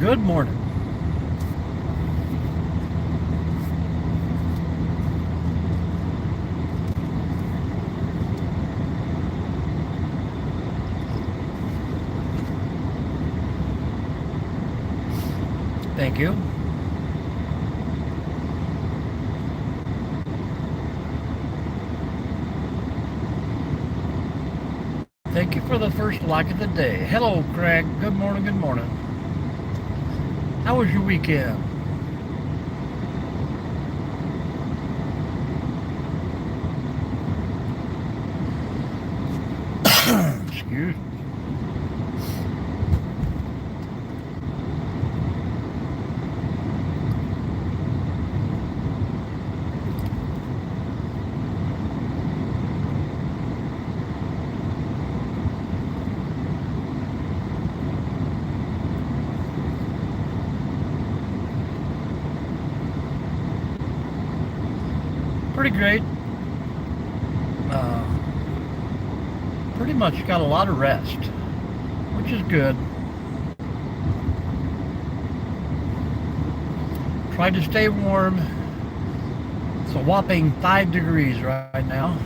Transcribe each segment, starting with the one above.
Good morning. Thank you. Thank you for the first like of the day. Hello, Craig. Good morning, good morning. How was your weekend? Excuse me. Pretty great. Pretty much got a lot of rest, which is good. Tried to stay warm. It's a whopping 5 degrees right now.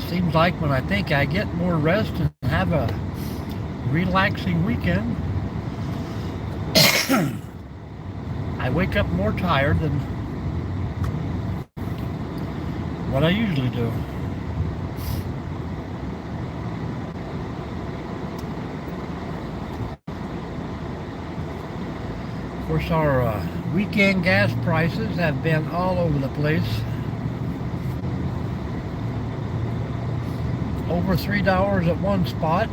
Seems like when I think I get more rest and have a relaxing weekend, I wake up more tired than what I usually do. Of course, our weekend gas prices have been all over the place. Over $3 at one spot.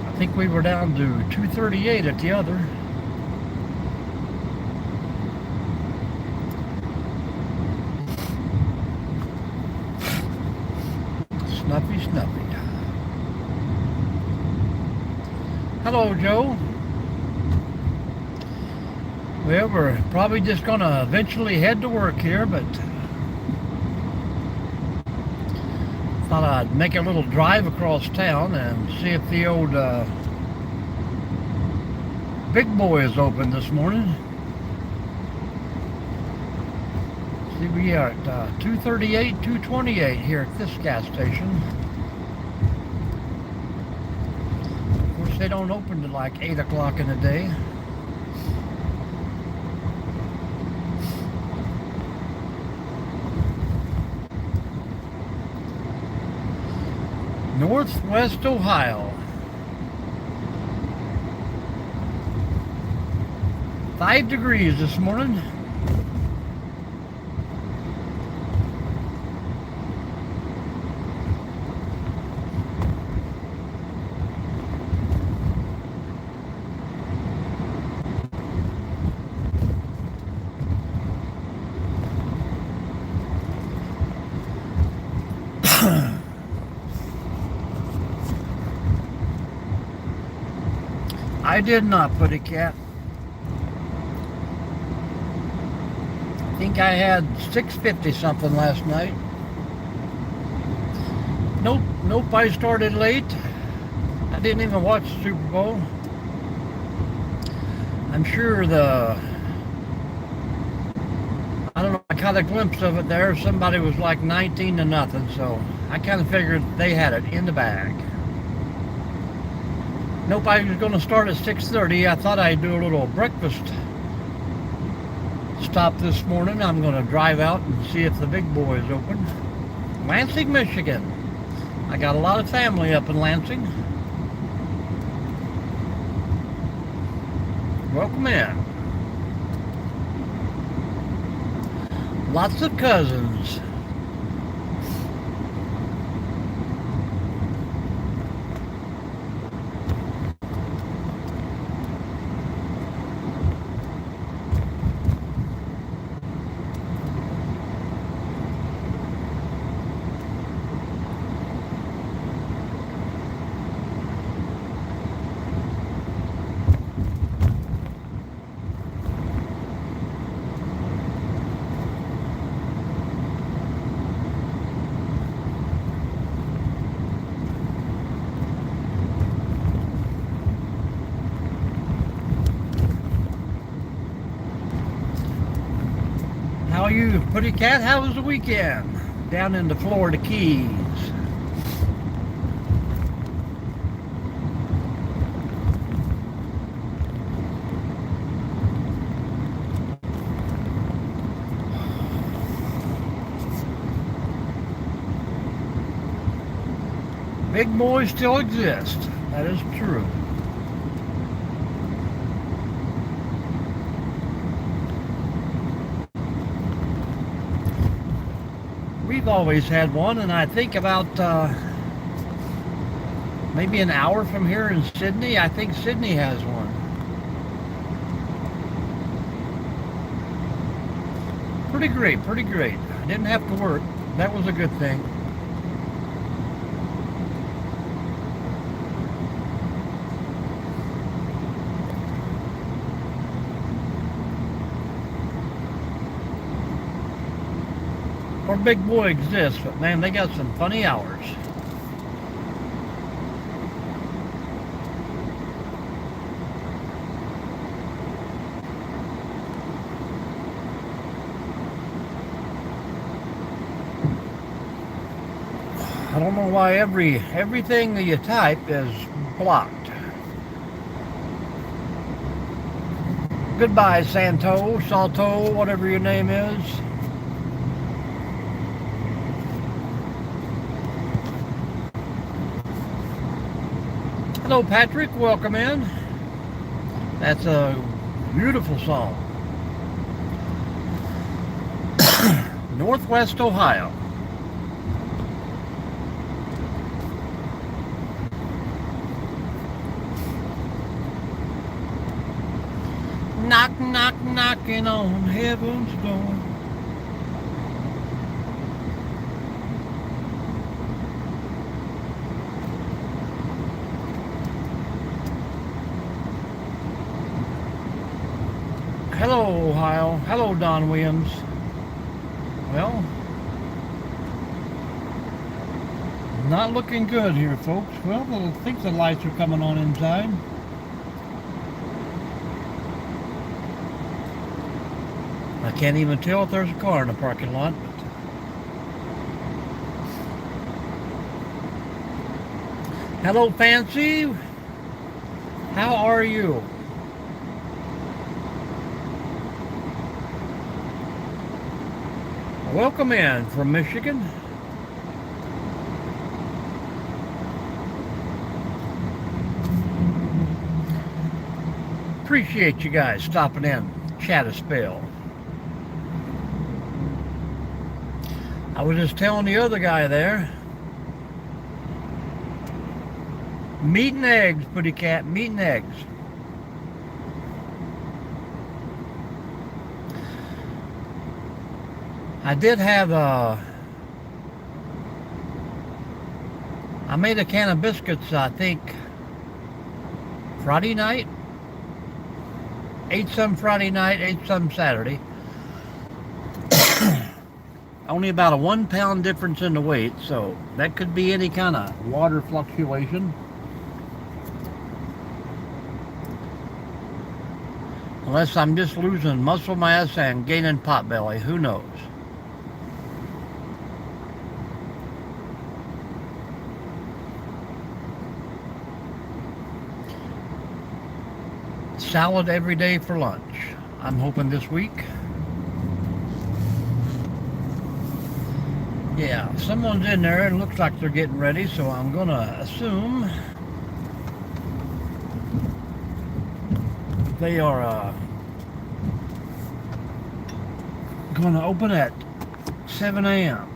I think we were down to $2.38 at the other. Snuffy, snuffy. Hello, Joe. Well, we're probably just gonna eventually head to work here, but thought I'd make a little drive across town and see if the old Big Boy is open this morning. See, we are at 238, 228 here at this gas station. Of course, they don't open till like 8 o'clock in the day. Northwest Ohio. 5 degrees this morning. I did not put a cat. I think I had 650 something last night. Nope, I started late. I didn't even watch the Super Bowl. I'm sure I don't know, I caught a glimpse of it there. Somebody was like 19-0, so I kind of figured they had it in the bag. Nope, I was going to start at 6:30. I thought I'd do a little breakfast stop this morning. I'm going to drive out and see if the Big Boy is open. Lansing, Michigan. I got a lot of family up in Lansing. Welcome in. Lots of cousins. How are you, Putty Cat? How was the weekend? Down in the Florida Keys. Big boys still exist. That is true. We've always had one, and I think about maybe an hour from here in Sydney, I think Sydney has one. Pretty great, pretty great. I didn't have to work. That was a good thing. Or big boy exists, but man, they got some funny hours. I don't know why everything that you type is blocked. Goodbye, Santo, Salto, whatever your name is. Hello, Patrick. Welcome in. That's a beautiful song. Northwest Ohio. Knock, knock, knocking on heaven's door. Hello, Ohio. Hello, Don Williams. Well, not looking good here, folks. Well, I think the lights are coming on inside. I can't even tell if there's a car in the parking lot. Hello, Fancy. How are you? Welcome in from Michigan. Appreciate you guys stopping in, chat a spell. I was just telling the other guy there. Meat and eggs, Putty Cat, meat and eggs. I did have I made a can of biscuits, I think, Friday night. Ate some Friday night, ate some Saturday. Only about a 1 pound difference in the weight, so that could be any kind of water fluctuation. Unless I'm just losing muscle mass and gaining pot belly, who knows? Salad every day for lunch. I'm hoping this week. Yeah, someone's in there and looks like they're getting ready, so I'm gonna assume they are gonna open at 7 a.m.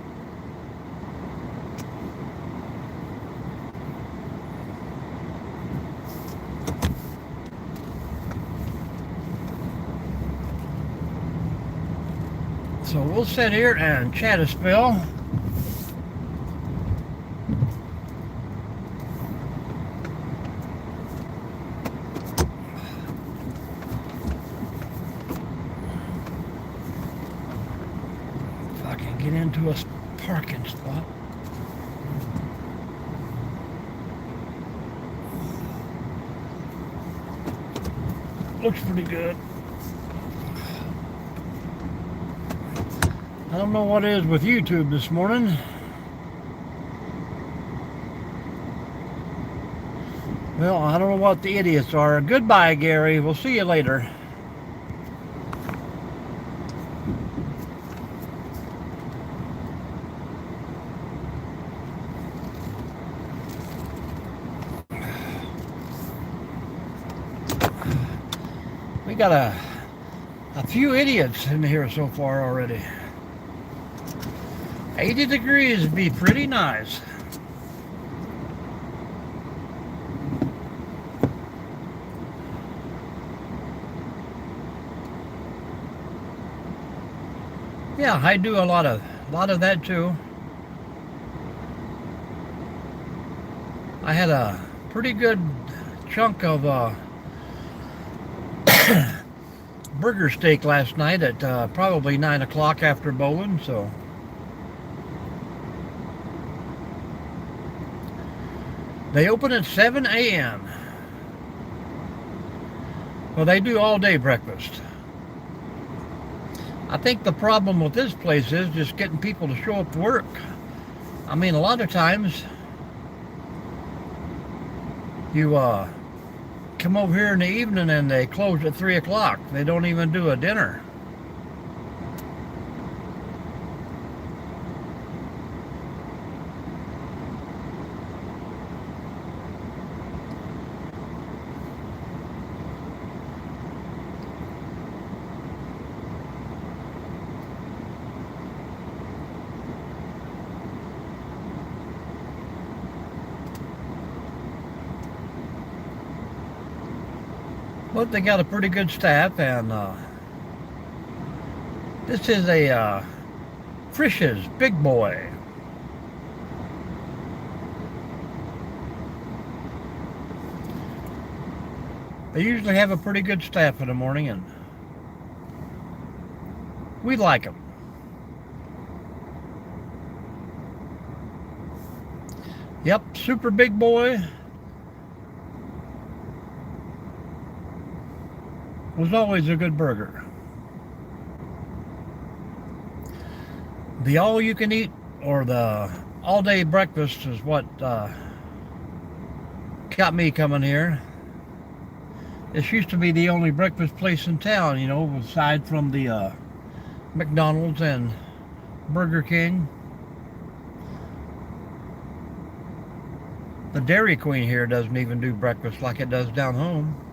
So we'll sit here and chat a spell. If I can get into a parking spot. Looks pretty good. I don't know what it is with YouTube this morning. Well, I don't know what the idiots are. Goodbye, Gary. We'll see you later. We got a few idiots in here so far already. 80 degrees would be pretty nice. Yeah, I do a lot of that too. I had a pretty good chunk of burger steak last night at probably 9 o'clock after bowling, so they open at 7 a.m. Well, they do all day breakfast. I think the problem with this place is just getting people to show up to work. I mean, a lot of times you come over here in the evening and they close at 3 o'clock. They don't even do a dinner. But they got a pretty good staff, and this is a Frisch's Big Boy. They usually have a pretty good staff in the morning, and we like them. Yep, Super Big Boy was always a good burger. The all-you-can-eat or the all-day breakfast is what got me coming here. This used to be the only breakfast place in town, you know, aside from the McDonald's and Burger King. The Dairy Queen here doesn't even do breakfast like it does down home.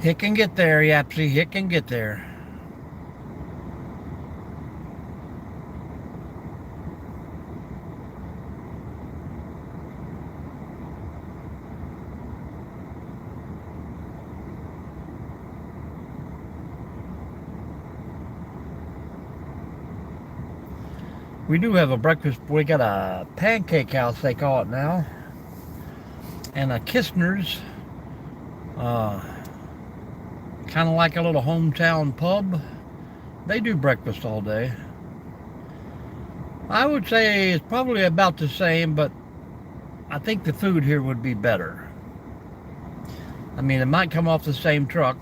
It can get there, Yapsy. It can get there. We do have a breakfast. We got a pancake house, they call it now, and a Kistner's. Kind of like a little hometown pub. They do breakfast all day. I would say it's probably about the same, but I think the food here would be better. I mean, it might come off the same truck.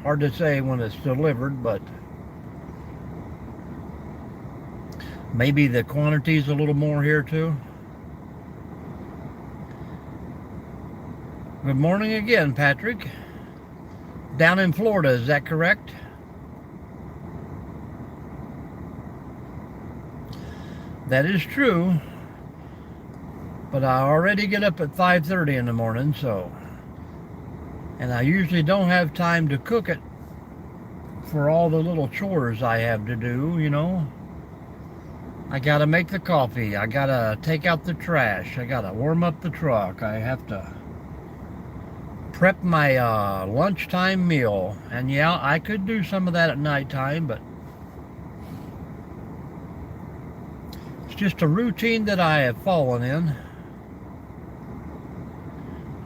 Hard to say when it's delivered, but maybe the quantity's a little more here too. Good morning again, Patrick. Down in Florida, is that correct? That is true. But I already get up at 5:30 in the morning, so. And I usually don't have time to cook it for all the little chores I have to do, you know. I gotta make the coffee. I gotta take out the trash. I gotta warm up the truck. I have to prep my lunchtime meal. And yeah, I could do some of that at nighttime, but it's just a routine that I have fallen in.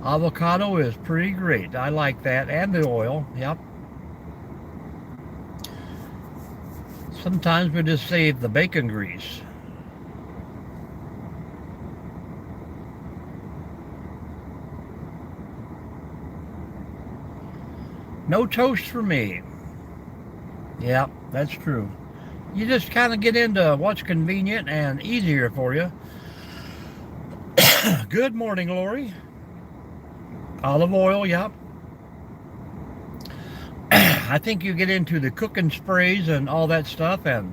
Avocado is pretty great. I like that. And the oil, yep. Sometimes we just save the bacon grease. No toast for me. Yeah, that's true. You just kind of get into what's convenient and easier for you. Good morning, Lori. Olive oil, yep. I think you get into the cooking sprays and all that stuff, and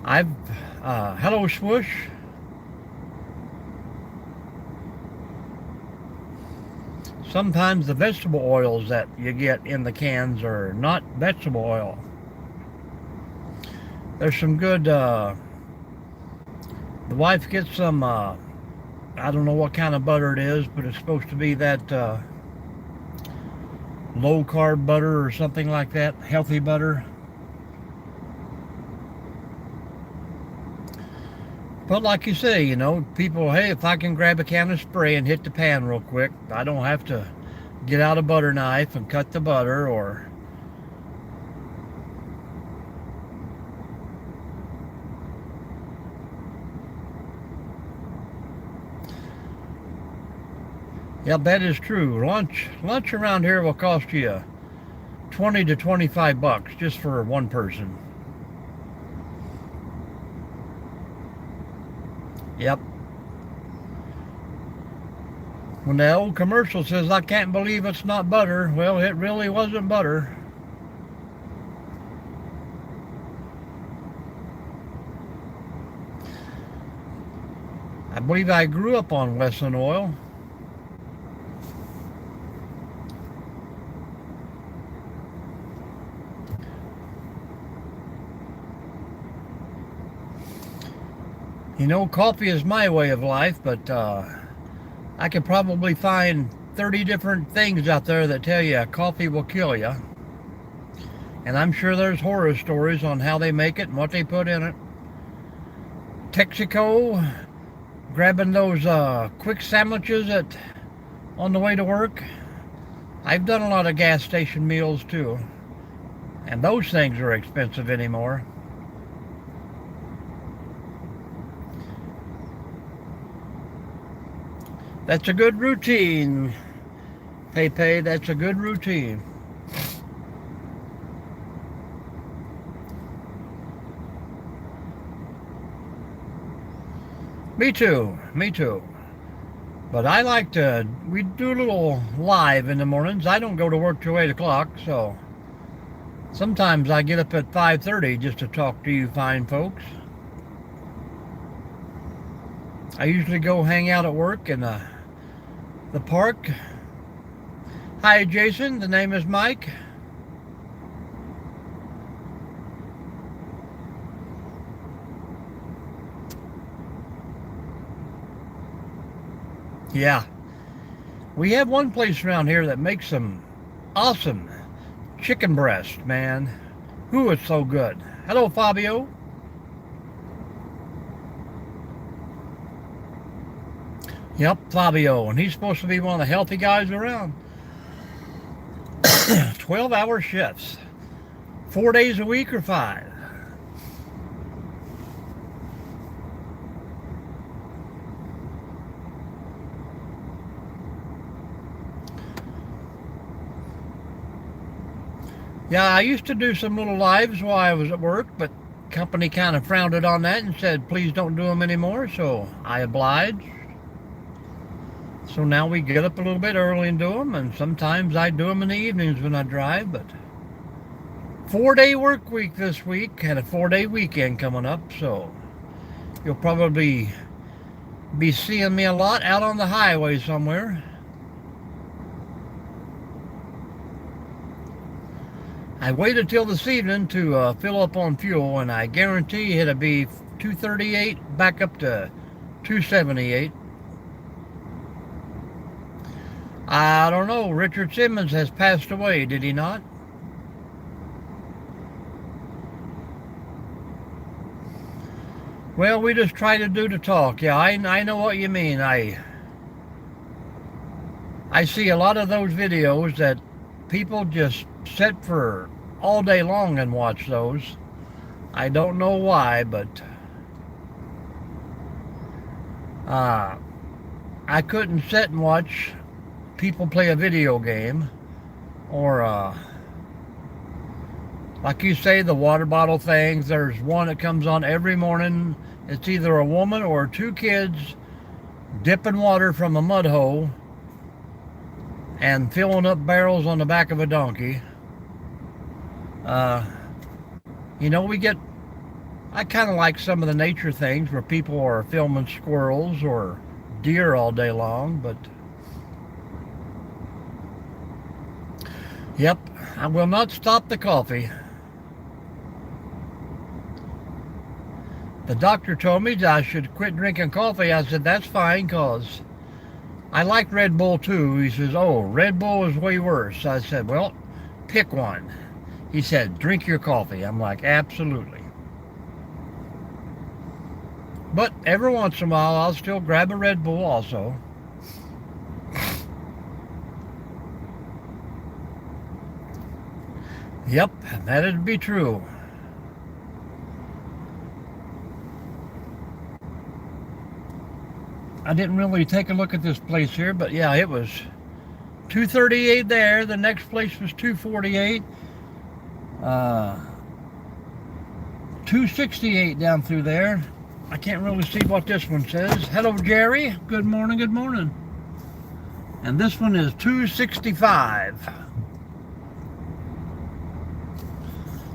I've, hello, swoosh. Sometimes the vegetable oils that you get in the cans are not vegetable oil. There's some good, the wife gets some, I don't know what kind of butter it is, but it's supposed to be that low carb butter or something like that, healthy butter. But like you say, you know, people, hey, if I can grab a can of spray and hit the pan real quick, I don't have to get out a butter knife and cut the butter or... Yep, that is true. Lunch around here will cost you 20 to 25 bucks just for one person. Yep. When the old commercial says, I can't believe it's not butter, well, it really wasn't butter. I believe I grew up on Wesson oil. You know, coffee is my way of life, but I could probably find 30 different things out there that tell you coffee will kill you. And I'm sure there's horror stories on how they make it and what they put in it. Texaco, grabbing those quick sandwiches on the way to work. I've done a lot of gas station meals too. And those things are expensive anymore. That's a good routine, Pepe. That's a good routine. Me too. But I like to, we do a little live in the mornings. I don't go to work till 8 o'clock, so sometimes I get up at 5:30 just to talk to you fine folks. I usually go hang out at work in the park. Hi, Jason. The name is Mike. Yeah. We have one place around here that makes some awesome chicken breast, man. Ooh, it's so good. Hello, Fabio. Yep, Fabio, and he's supposed to be one of the healthy guys around. 12-hour shifts. 4 days a week or 5? Yeah, I used to do some little lives while I was at work, but company kind of frowned on that and said, please don't do them anymore, so I obliged. So now we get up a little bit early and do them, and sometimes I do them in the evenings when I drive, but 4-day work week this week, and a 4-day weekend coming up, so you'll probably be seeing me a lot out on the highway somewhere. I waited till this evening to fill up on fuel, and I guarantee it'll be 238 back up to 278. I don't know. Richard Simmons has passed away, did he not? Well, we just try to do the talk. Yeah, I know what you mean. I see a lot of those videos that people just sit for all day long and watch those. I don't know why, but I couldn't sit and watch people play a video game or like you say, the water bottle things. There's one that comes on every morning. It's either a woman or two kids dipping water from a mud hole and filling up barrels on the back of a donkey. You know, I kind of like some of the nature things where people are filming squirrels or deer all day long, but yep, I will not stop the coffee. The doctor told me that I should quit drinking coffee. I said, that's fine, because I like Red Bull too. He says, oh, Red Bull is way worse. I said, well, pick one. He said, drink your coffee. I'm like, absolutely. But every once in a while, I'll still grab a Red Bull also. Yep, that'd be true. I didn't really take a look at this place here, but yeah, it was 238 there. The next place was 248. 268 down through there. I can't really see what this one says. Hello, Jerry. Good morning, good morning. And this one is 265.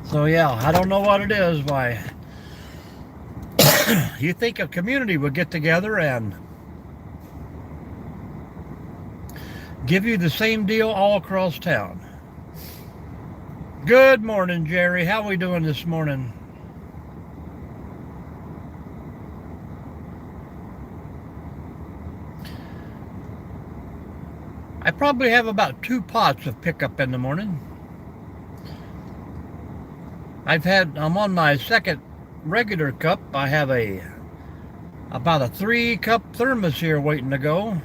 So yeah, I don't know what it is. Why you think a community would get together and give you the same deal all across town. Good morning, Jerry. How are we doing this morning? I probably have about 2 pots of pickup in the morning. I'm on my second regular cup. I have about a 3-cup thermos here waiting to go.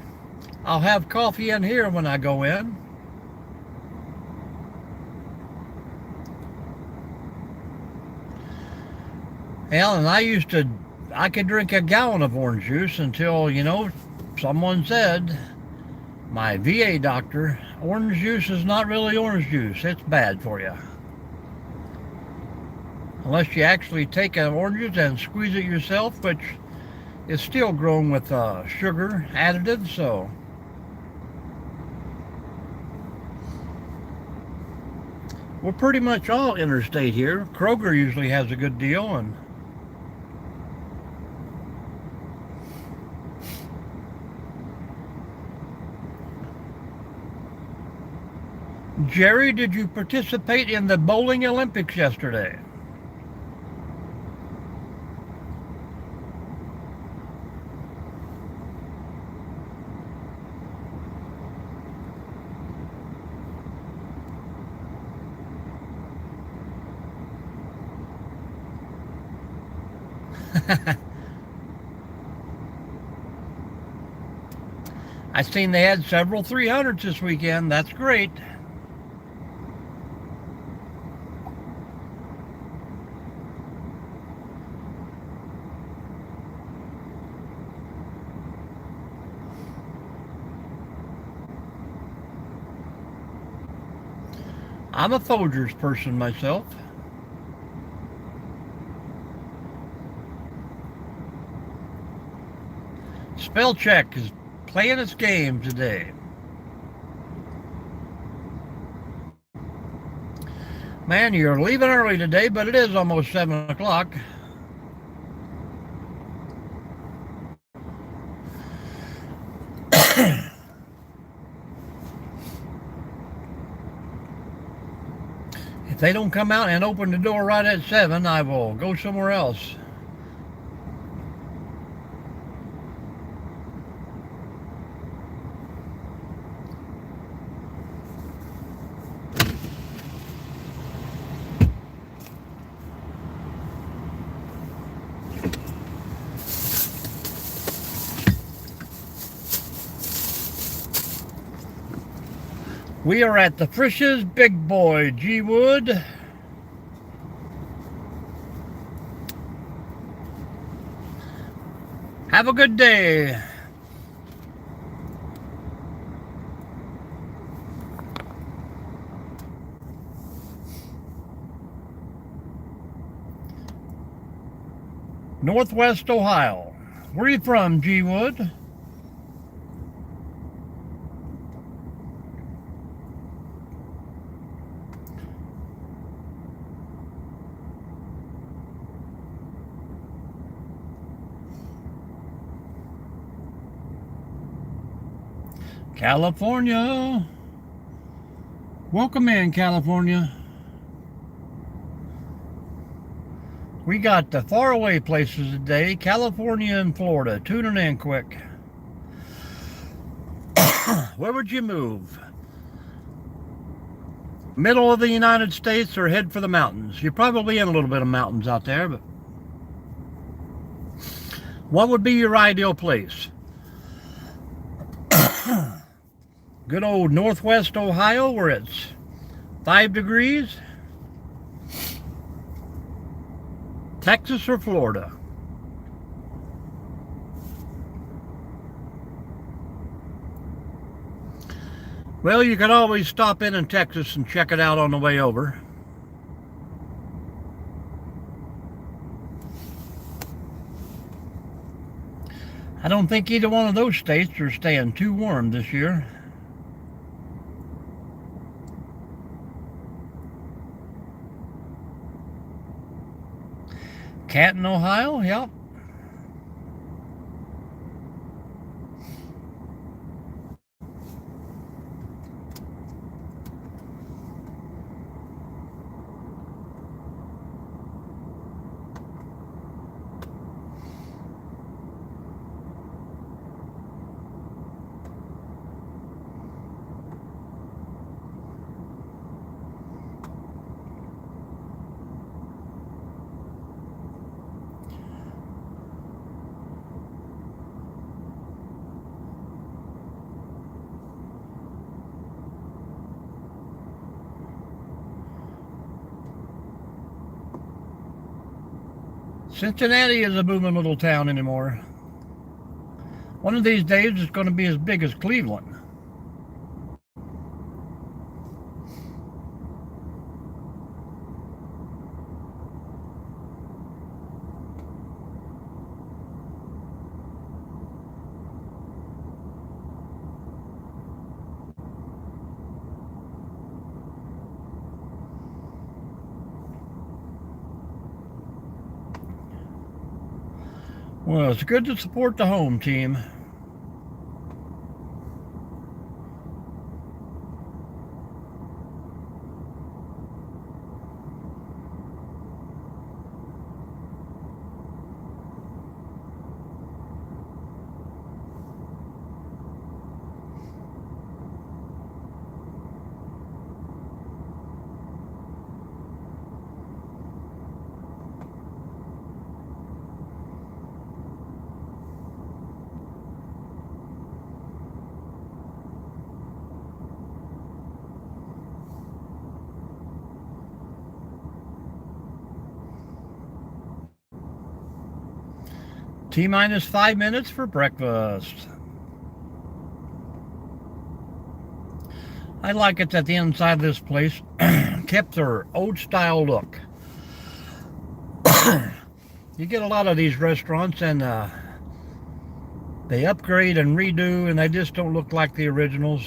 I'll have coffee in here when I go in. Hell, and I could drink a gallon of orange juice until, someone said, my VA doctor, orange juice is not really orange juice. It's bad for you. Unless you actually take oranges and squeeze it yourself, which is still grown with sugar additives, so. We're pretty much all interstate here. Kroger usually has a good deal, and Jerry, did you participate in the bowling Olympics yesterday? I seen they had several 300s this weekend. That's great. I'm a Folgers person myself. Spell check is playing its game today. Man, you're leaving early today, but it is almost 7 o'clock. If they don't come out and open the door right at 7, I will go somewhere else. We are at the Frisch's Big Boy, G Wood. Have a good day. Northwest Ohio. Where are you from, G. Wood? California. Welcome in, California. We got the faraway places today, California and Florida, tuning in quick. Where would you move? Middle of the United States or head for the mountains? You're probably in a little bit of mountains out there, but what would be your ideal place? Good old Northwest Ohio where it's 5 degrees? Texas or Florida? Well, you can always stop in Texas and check it out on the way over. I don't think either one of those states are staying too warm this year. Canton, Ohio? Yep. Cincinnati is a booming little town anymore. One of these days it's going to be as big as Cleveland. Well, it's good to support the home team. T-minus 5 minutes for breakfast. I like it that the inside of this place kept their old style look. You get a lot of these restaurants and they upgrade and redo and they just don't look like the originals.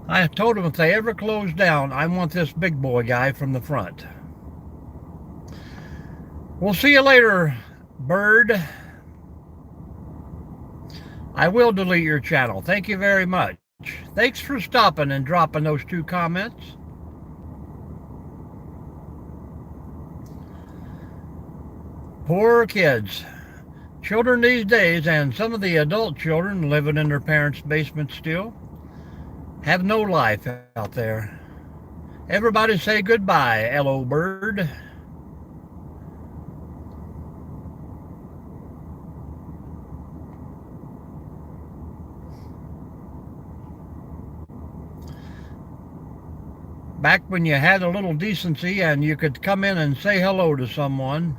I told them if they ever close down, I want this big boy guy from the front. We'll see you later, Bird. I will delete your channel. Thank you very much. Thanks for stopping and dropping those 2 comments. Poor kids. Children these days, and some of the adult children living in their parents' basement still, have no life out there. Everybody say goodbye, hello Bird. Back when you had a little decency and you could come in and say hello to someone,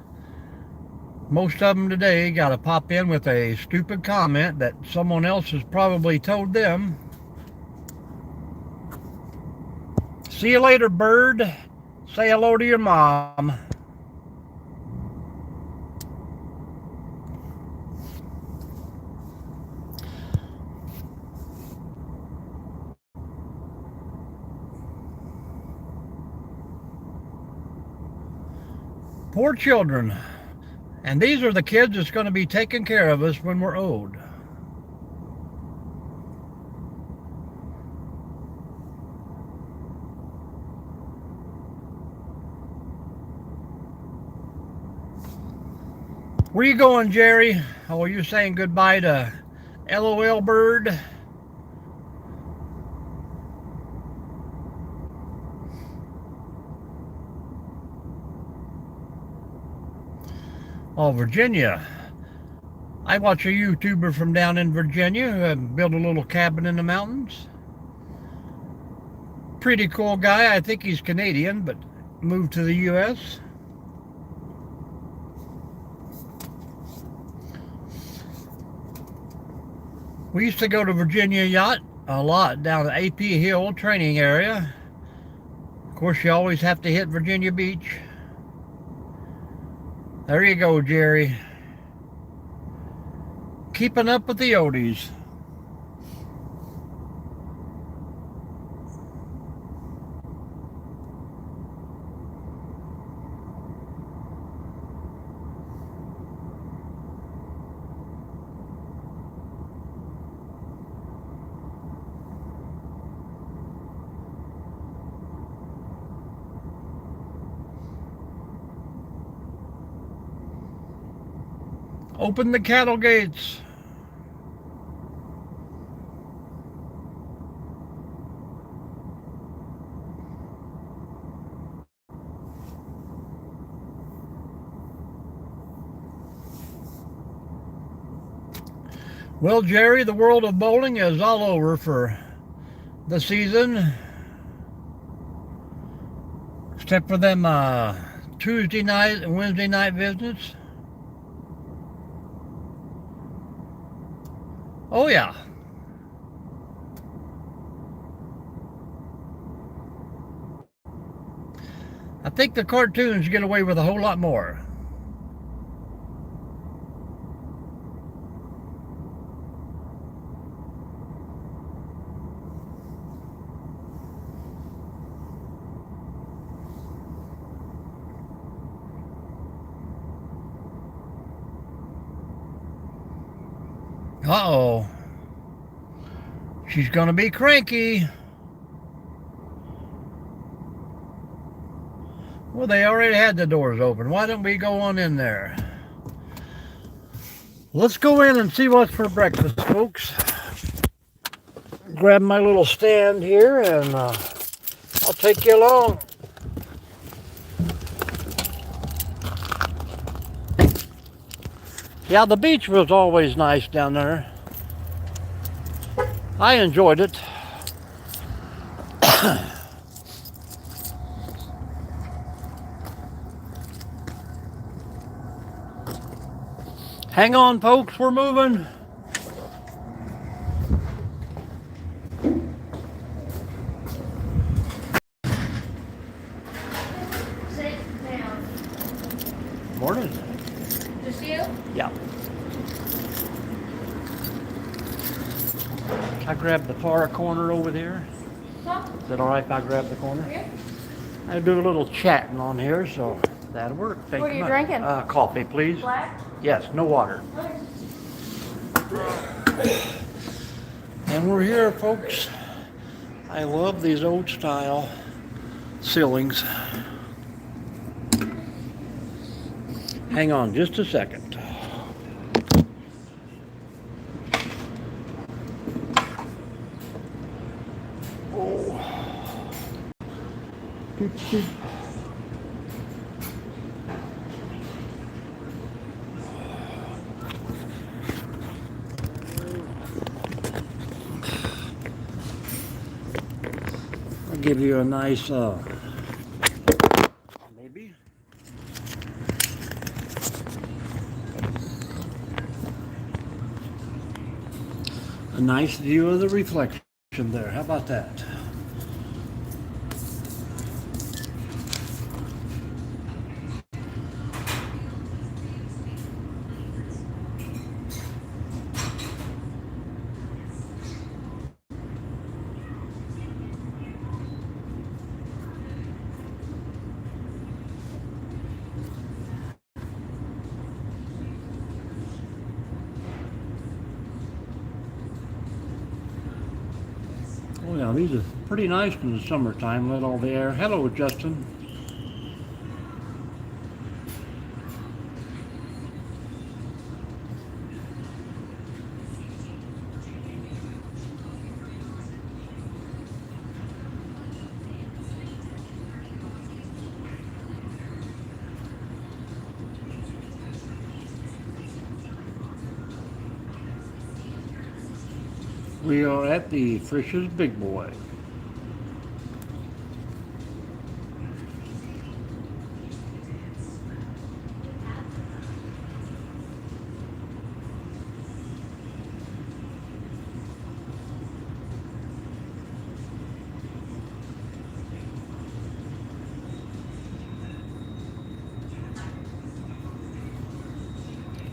most of them today got to pop in with a stupid comment that someone else has probably told them. See you later, Bird. Say hello to your mom. Poor children. And these are the kids that's going to be taking care of us when we're old. Where you going, Jerry? Oh, are you saying goodbye to LOL Bird? Oh, Virginia. I watch a YouTuber from down in Virginia who built a little cabin in the mountains. Pretty cool guy. I think he's Canadian, but moved to the U.S. We used to go to Virginia Yacht a lot down at AP Hill training area. Of course, you always have to hit Virginia Beach. There you go, Jerry. Keeping up with the oldies. Open the cattle gates. Well, Jerry, the world of bowling is all over for the season. Except for them Tuesday night and Wednesday night visits. Oh, yeah. I think the cartoons get away with a whole lot more. Uh-oh. She's gonna be cranky. Well, they already had the doors open. Why don't we go on in there? Let's go in and see what's for breakfast, folks. Grab my little stand here and I'll take you along. Yeah, the beach was always nice down there. I enjoyed it. Hang on, folks, we're moving. Sit down. Morning. Just you? Yeah. I grab the far corner over there. Huh? Is that all right if I grab the corner? Here? I do a little chatting on here, so that'll work. Thank What are you much. drinking? Coffee, please. Black? Yes, no water. Okay. And we're here, folks. I love these old style ceilings. Hang on just a second. I'll give you a nice, maybe. A nice view of the reflection there. How about that? Oh yeah, these are pretty nice in the summertime. Let all the air. Hello, Justin. We are at the Frisch's Big Boy.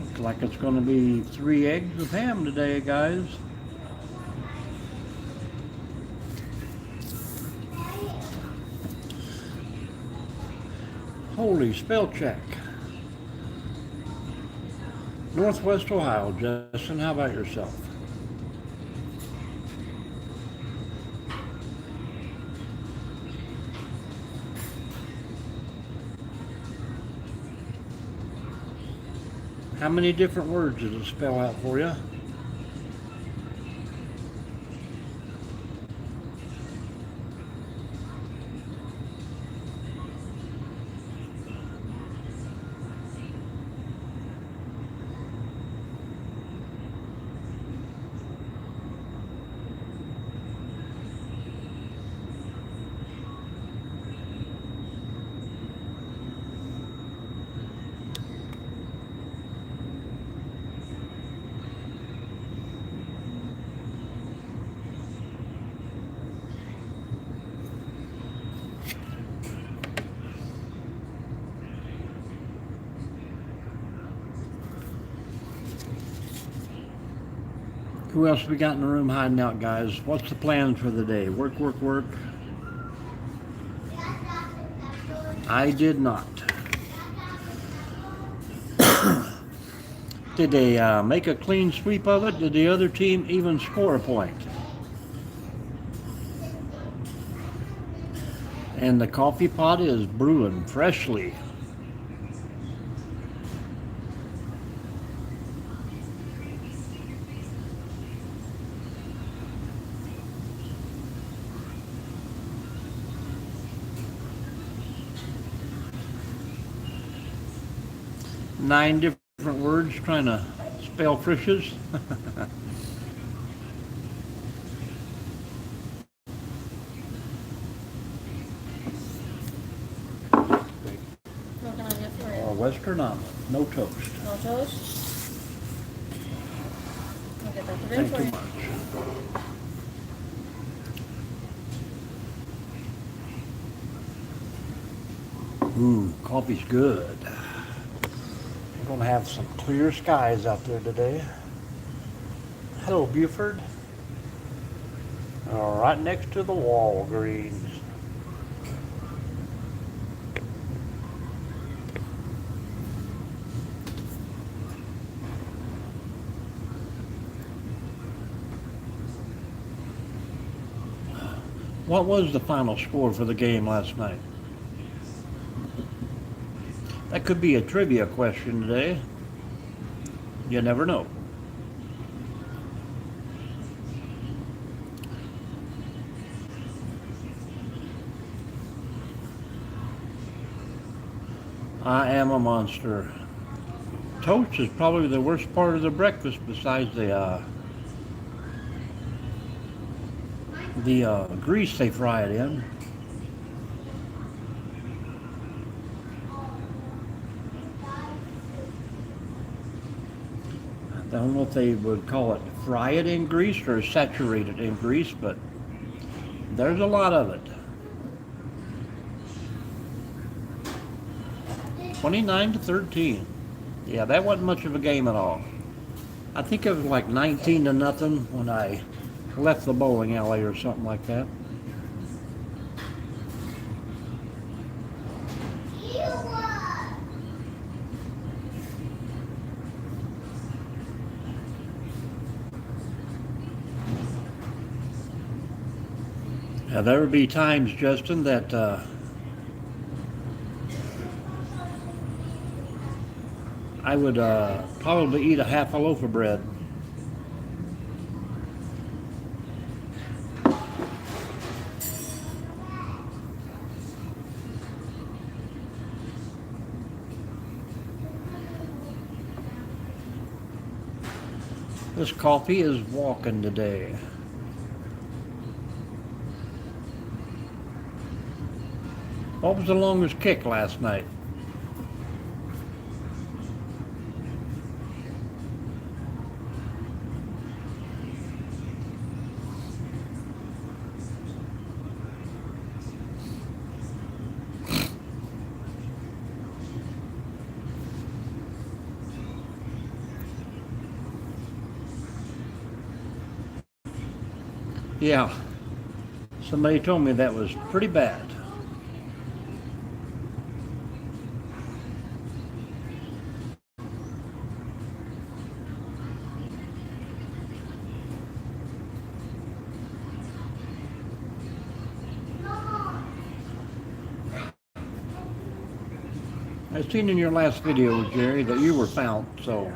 Looks like it's going to be 3 eggs with ham today, guys. Holy spell check. Northwest Ohio, Justin, how about yourself? How many different words does it spell out for you? Who else we got in the room hiding out, guys? What's the plan for the day? Work, work, work. I did not. Did they make a clean sweep of it? Did the other team even score a point? And the coffee pot is brewing freshly. Nine different words trying to spell Frisch's. What can I get for you? Or Western omelet, no toast. No toast? I'll get that put in Thank for you you. much. Ooh, coffee's good. We're gonna have some clear skies out there today. Hello, Buford. Right next to the Walgreens. What was the final score for the game last night? That could be a trivia question today. You never know. I am a monster. Toast is probably the worst part of the breakfast besides the grease they fry it in. I don't know if they would call it fry it in grease or saturate it in grease, but there's a lot of it. 29-13. Yeah, that wasn't much of a game at all. I think it was like 19-0 when I left the bowling alley or something like that. Now, there would be times, Justin, that I would probably eat a half a loaf of bread. This coffee is walking today. What was the longest kick last night? Yeah, somebody told me that was pretty bad. I seen in your last video, Jerry, that you were found, so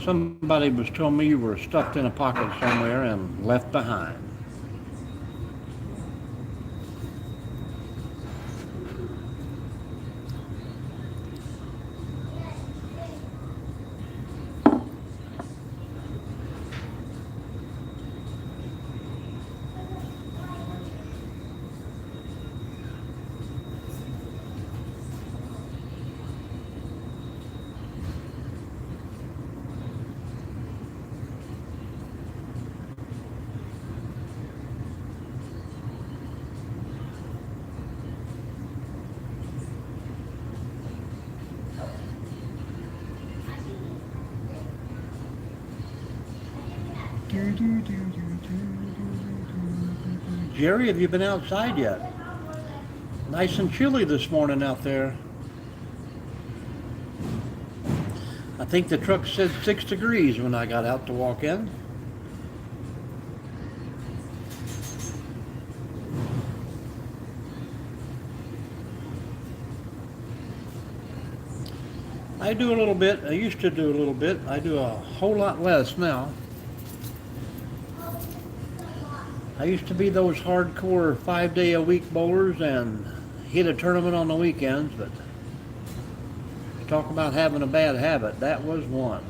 somebody was telling me you were stuffed in a pocket somewhere and left behind. Jerry, have you been outside yet? Nice and chilly this morning out there. I think the truck said 6 degrees when I got out to walk in. I do a little bit. I used to do a little bit. I do a whole lot less now. I used to be those hardcore 5-day-a-week bowlers and hit a tournament on the weekends, but talk about having a bad habit, that was one.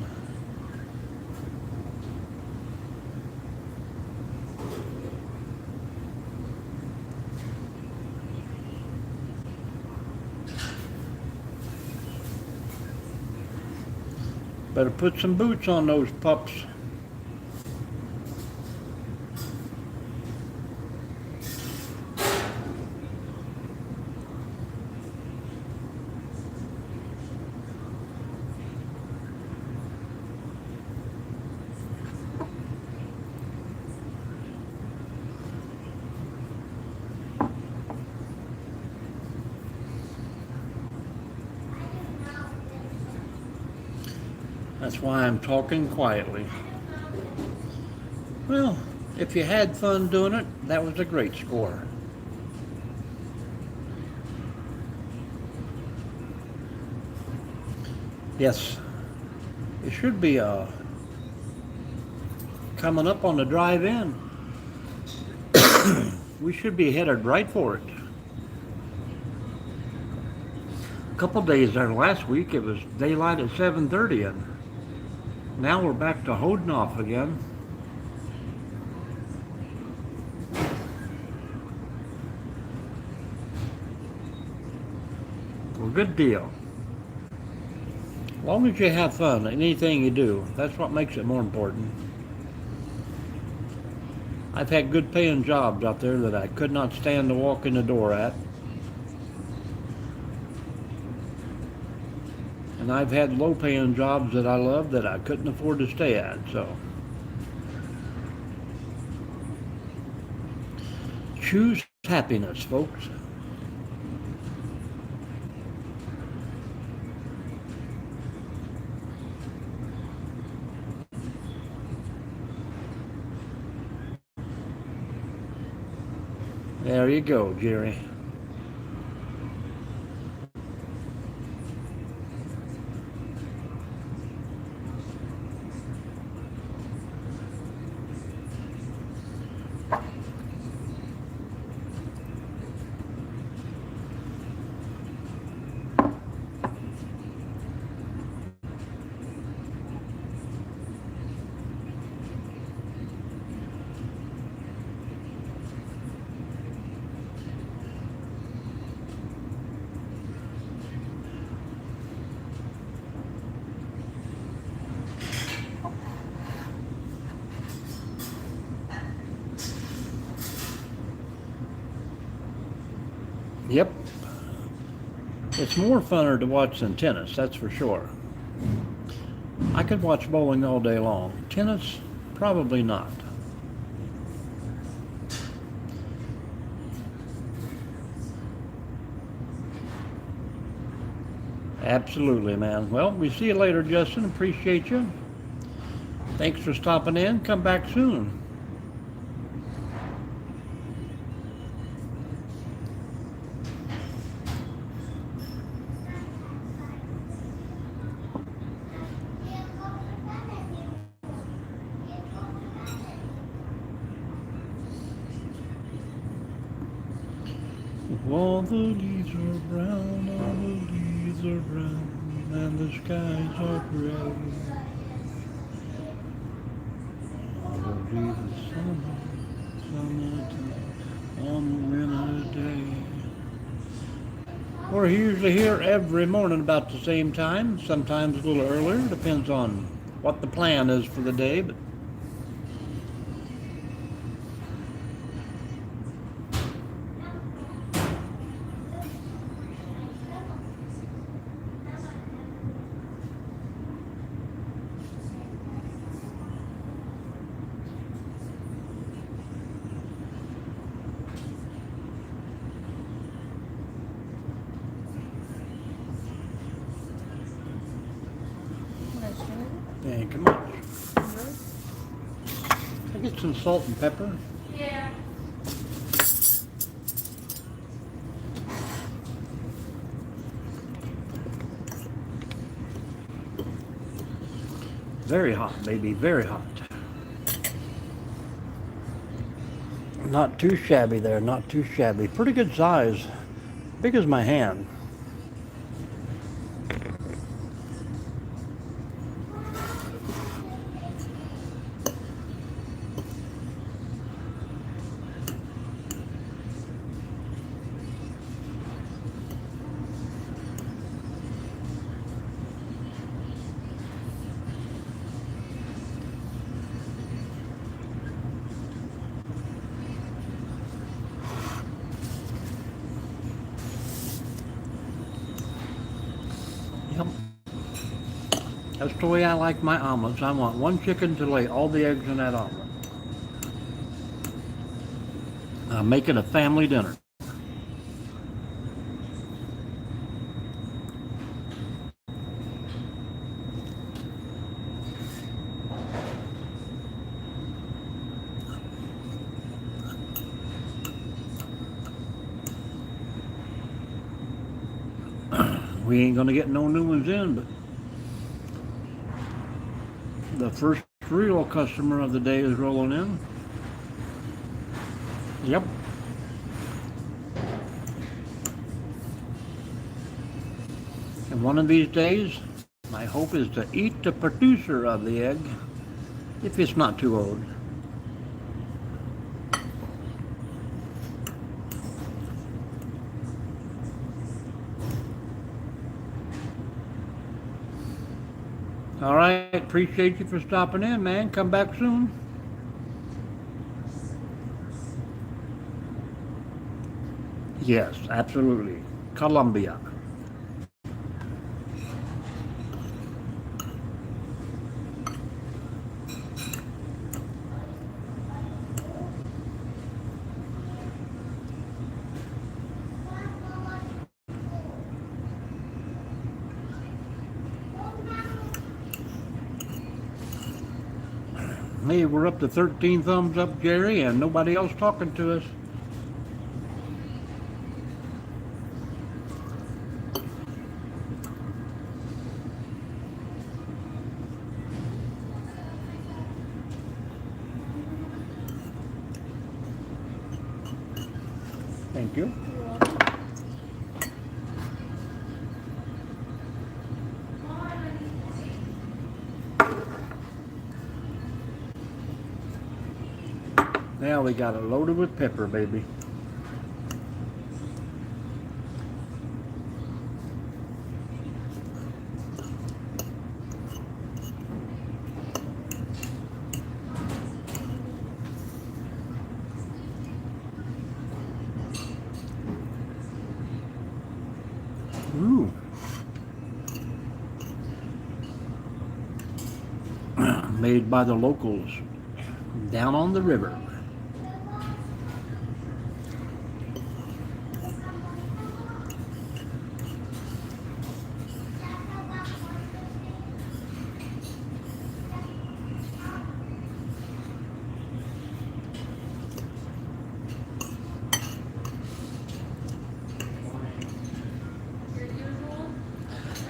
Better put some boots on those pups. That's why I'm talking quietly. Well, if you had fun doing it, that was a great score. Yes, it should be coming up on the drive-in. We should be headed right for it. A couple days there last week, it was daylight at 7:30, and now we're back to holding off again. Well, good deal. As long as you have fun in anything you do, that's what makes it more important. I've had good paying jobs out there that I could not stand to walk in the door at. And I've had low paying jobs that I love that I couldn't afford to stay at, so. Choose happiness, folks. There you go, Jerry. Yep. It's more funner to watch than tennis, that's for sure. I could watch bowling all day long. Tennis, probably not. Absolutely, man. Well, we see you later, Justin. Appreciate you. Thanks for stopping in. Come back soon. All the leaves are brown, all the leaves are brown, and the skies are gray. It'll be the summertime on the winter day. We're usually here every morning about the same time, sometimes a little earlier, depends on what the plan is for the day, but thank you much. Can I get some salt and pepper? Yeah. Very hot, baby, very hot. Not too shabby there, not too shabby. Pretty good size. Big as my hand. Yep. That's the way I like my omelets. I want one chicken to lay all the eggs in that omelet. Make it a family dinner. We ain't gonna get no new ones in, but the first real customer of the day is rolling in. Yep. And one of these days, my hope is to eat the producer of the egg, if it's not too old. All right, appreciate you for stopping in, man. Come back soon. Yes, absolutely. Colombia. Hey, we're up to 13 thumbs up, Jerry, and nobody else talking to us. Thank you. You're welcome. Now we got it loaded with pepper, baby. Ooh. Made by the locals down on the river.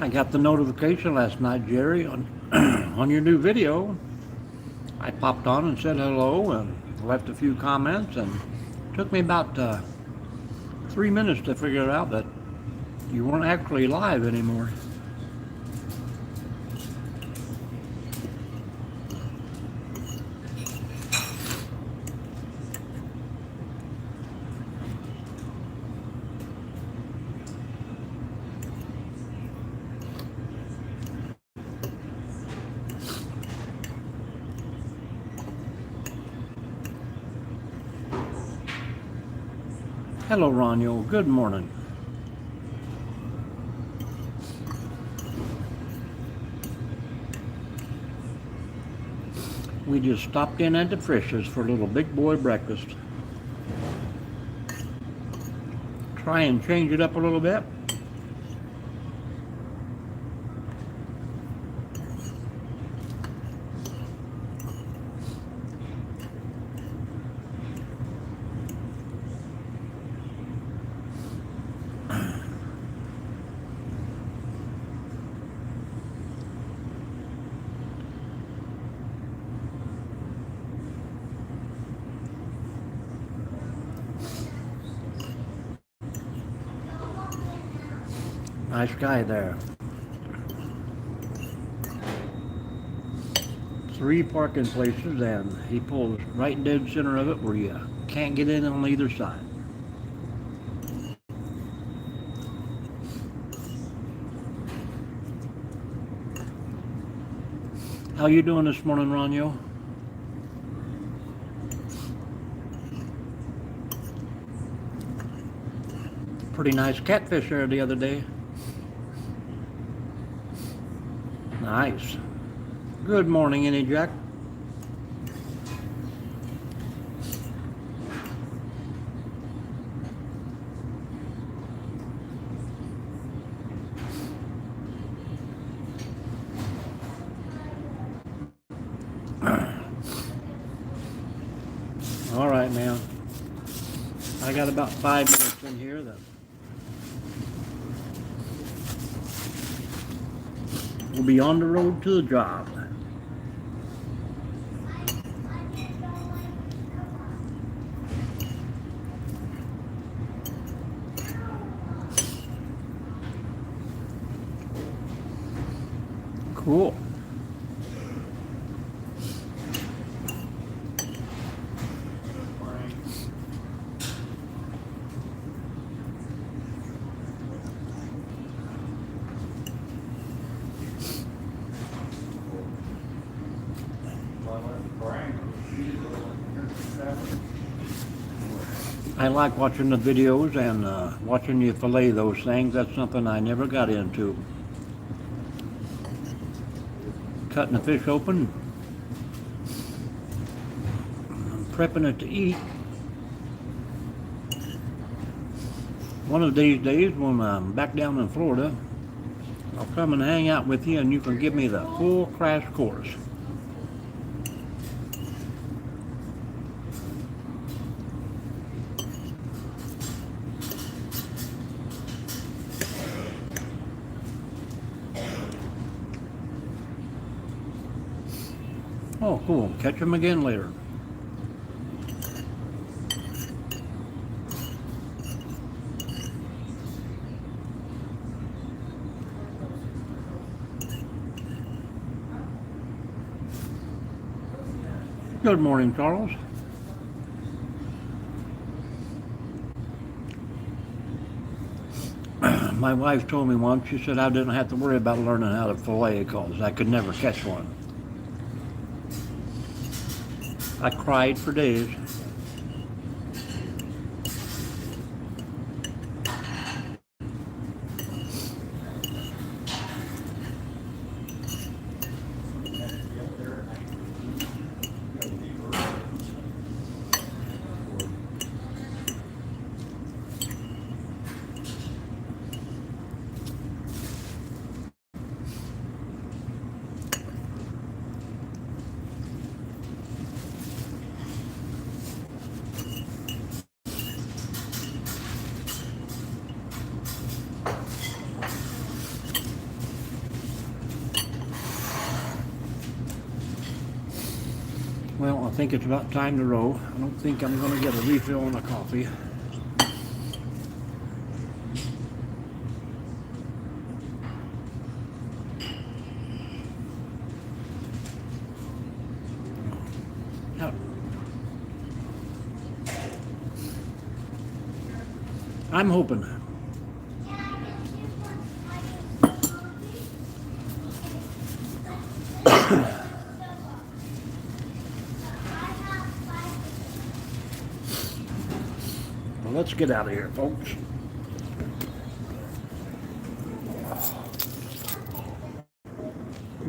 I got the notification last night, Jerry, on on your new video. I popped on and said hello and left a few comments, and it took me about 3 minutes to figure out that you weren't actually live anymore. Hello, Ronyo. Good morning. We just stopped in at the Frisch's for a little big boy breakfast. Try and change it up a little bit. Nice guy there. 3 parking places, and he pulls right dead center of it where you can't get in on either side. How you doing this morning, Ronyo? Pretty nice catfish there the other day. Nice. Good morning, Any Jack. All right, man. I got about 5 minutes in here then. We'll be on the road to the job. Cool. I like watching the videos and watching you fillet those things. That's something I never got into. Cutting the fish open, prepping it to eat. One of these days when I'm back down in Florida, I'll come and hang out with you and you can give me the full crash course. Oh, cool. Catch them again later. Good morning, Charles. My wife told me once, she said I didn't have to worry about learning how to fillet because I could never catch one. I cried for days. Well, I think it's about time to roll. I don't think I'm going to get a refill on the coffee. I'm hoping. Well, let's get out of here, folks.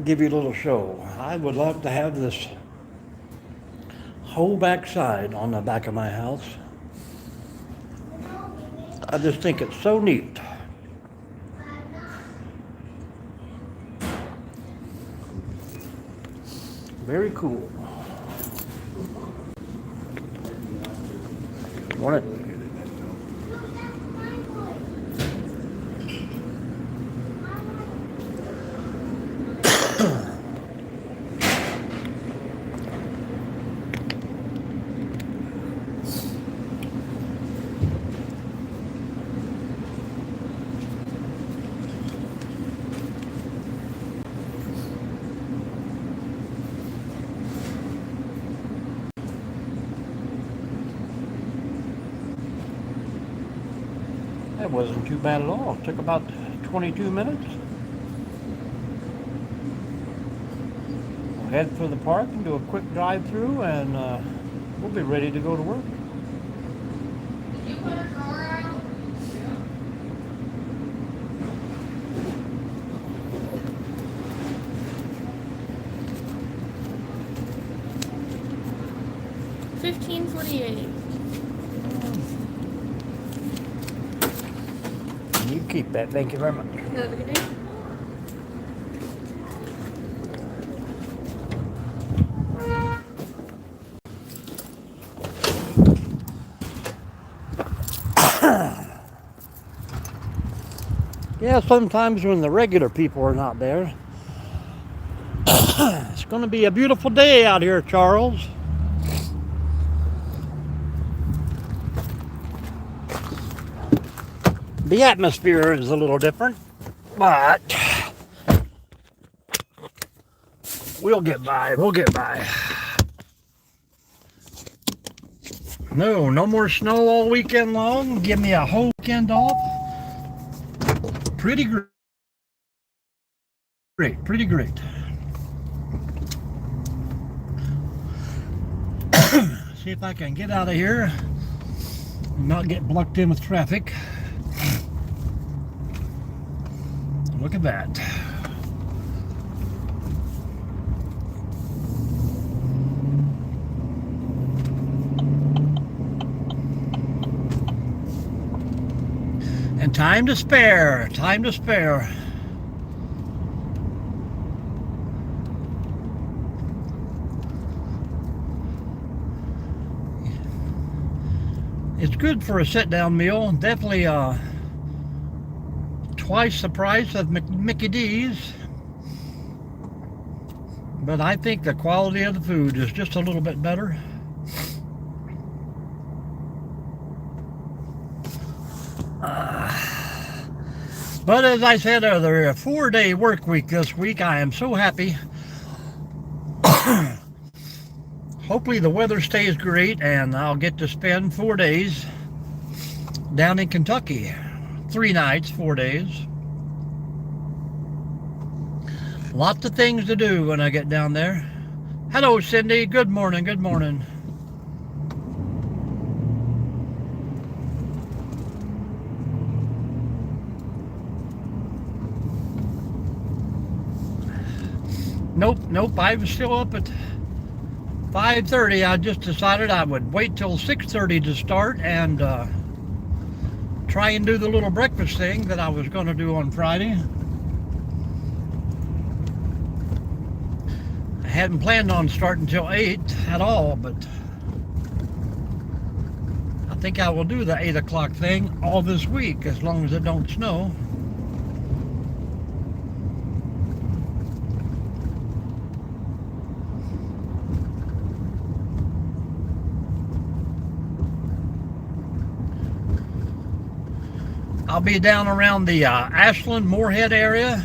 Give you a little show. I would love to have this whole backside on the back of my house. I just think it's so neat. Very cool. Want it? That wasn't too bad at all. It took about 22 minutes. We'll head for the park and do a quick drive-through, and we'll be ready to go to work. Did you put a drawer out? 15:48. You keep that. Thank you very much. Have a good day. Yeah, sometimes when the regular people are not there. It's going to be a beautiful day out here, Charles. The atmosphere is a little different, but we'll get by. We'll get by. No more snow all weekend long. Give me a whole weekend off. Pretty great. Pretty great. See if I can get out of here and not get blocked in with traffic. Look at that. And time to spare. Time to spare. It's good for a sit-down meal. Definitely twice the price of Mickey D's, but I think the quality of the food is just a little bit better. But as I said earlier, a 4-day work week this week. I am so happy. hopefully the weather stays great and I'll get to spend 4 days down in Kentucky. 3 nights, 4 days. Lots of things to do when I get down there. Hello, Cindy. Good morning. Good morning. Nope. I was still up at 5:30. I just decided I would wait till 6:30 to start and try and do the little breakfast thing that I was going to do on Friday. I hadn't planned on starting till 8 at all, but I think I will do the 8 o'clock thing all this week as long as it don't snow. I'll be down around the Ashland, Moorhead area,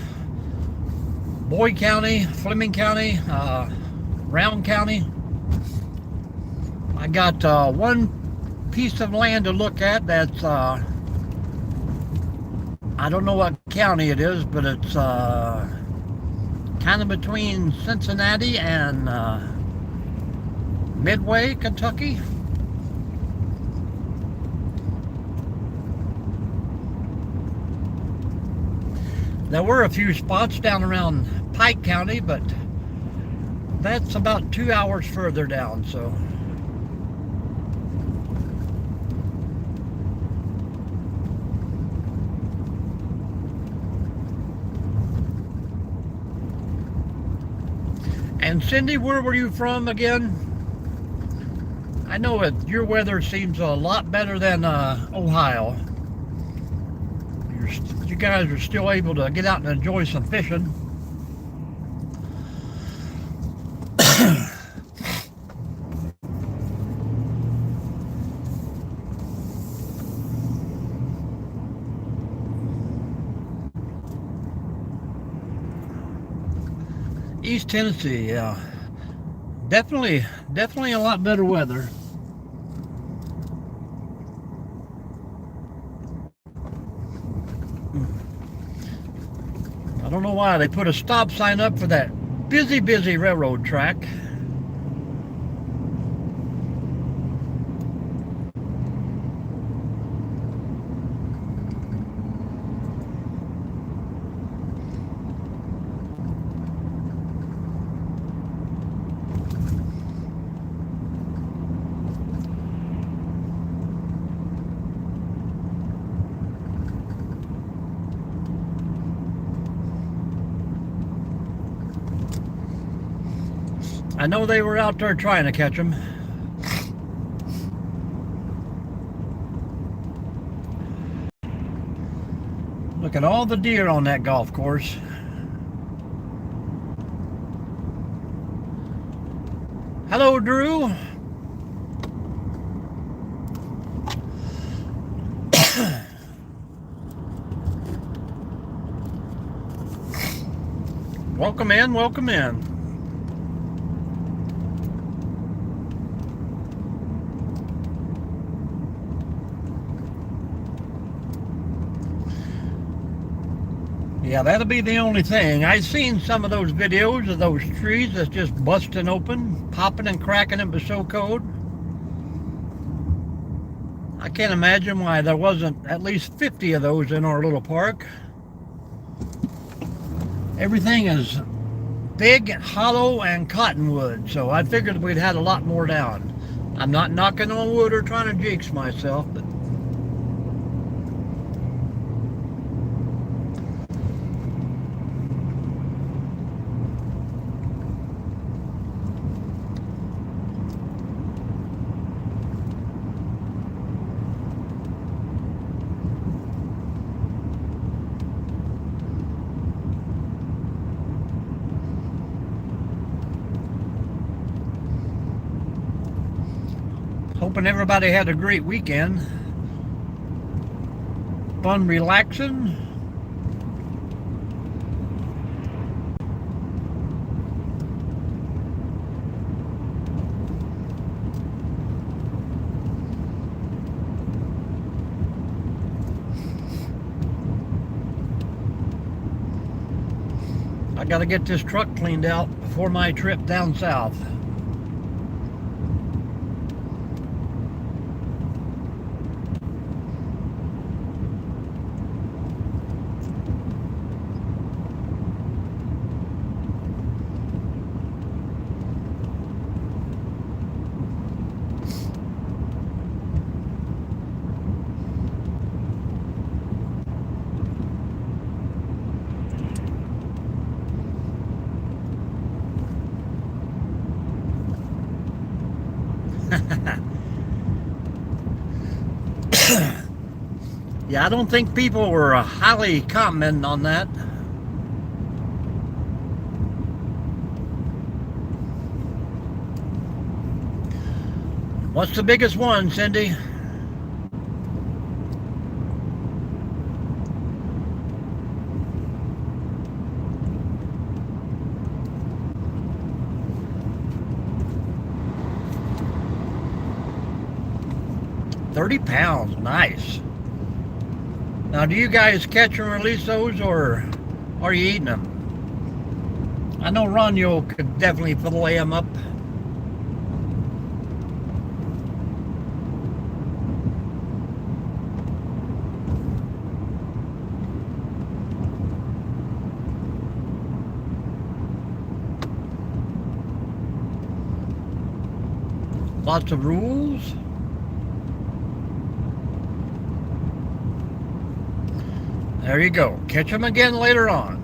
Boyd County, Fleming County, Round County. I got one piece of land to look at that's, I don't know what county it is, but it's kind of between Cincinnati and Midway, Kentucky. There were a few spots down around Pike County, but that's about 2 hours further down, so. And Cindy, where were you from again? I know your weather seems a lot better than Ohio. You guys are still able to get out and enjoy some fishing. East Tennessee, yeah. Definitely a lot better weather. I don't know why they put a stop sign up for that busy railroad track. I know they were out there trying to catch them. Look at all the deer on that golf course. Hello, Drew. Welcome in, welcome in. Yeah, that'll be the only thing. I've seen some of those videos of those trees that's just busting open, popping and cracking it was so cold. I can't imagine why there wasn't at least 50 of those in our little park. Everything is big, hollow, and cottonwood, so I figured we'd had a lot more down. I'm not knocking on wood or trying to jinx myself, but hoping everybody had a great weekend. Fun relaxing. got to get this truck cleaned out before my trip down south. Yeah, I don't think people were highly commenting on that. What's the biggest one, Cindy? £30, nice. Now, do you guys catch and release those, or are you eating them? I know Ronyo could definitely fillet them up. Lots of rules. There you go. Catch them again later on.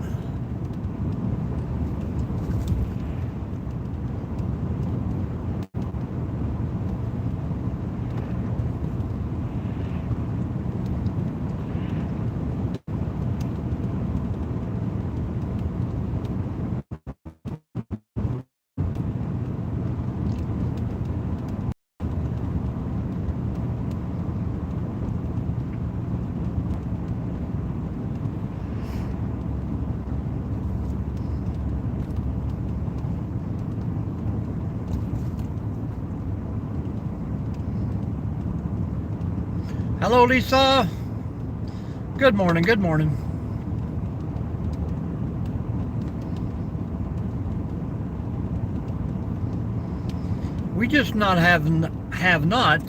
Hello, Lisa. Good morning, good morning. We just have not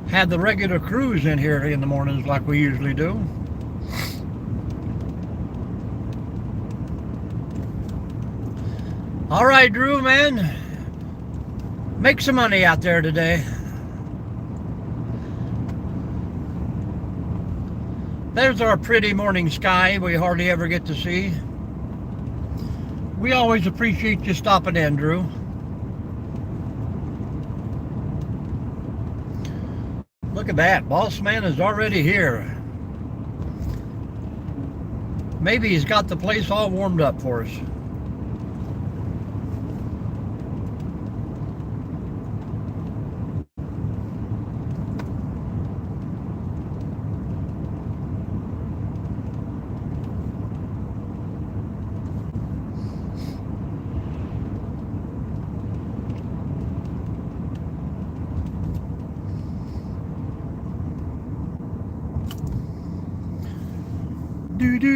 had the regular crews in here in the mornings like we usually do. All right, Drew, man. Make some money out there today. There's our pretty morning sky we hardly ever get to see. We always appreciate you stopping in, Drew. Look at that. Boss man is already here. Maybe he's got the place all warmed up for us.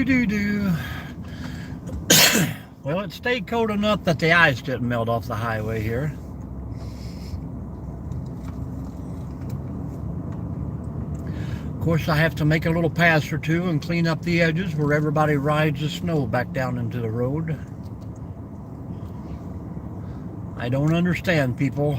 Do. Well, it stayed cold enough that the ice didn't melt off the highway here. Of course, I have to make a little pass or two and clean up the edges where everybody rides the snow back down into the road. I don't understand, people.